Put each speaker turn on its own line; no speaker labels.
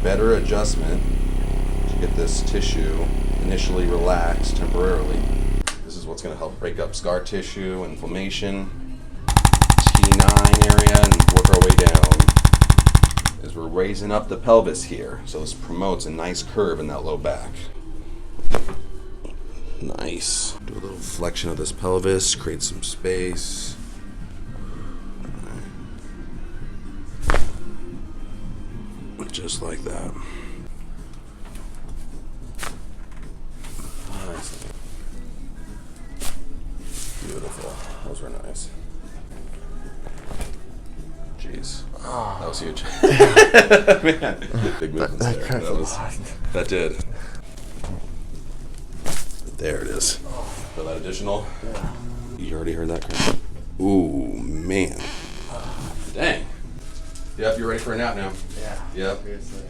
better adjustment to get this tissue initially relaxed temporarily. This is what's going to help break up scar tissue, inflammation, T9 area, and work our way down. As we're raising up the pelvis here, so this promotes a nice curve in that low back. Nice. Do a little flexion of this pelvis, create some space. Just like that. Nice. Beautiful. Those were nice. Jeez. Oh. That was huge. Man. Big movements there. That did. There it is. For that additional.
Yeah.
You already heard that crap? Ooh, man. Dang. Yep, you're ready for a nap now.
Yeah.
Yep.
Seriously.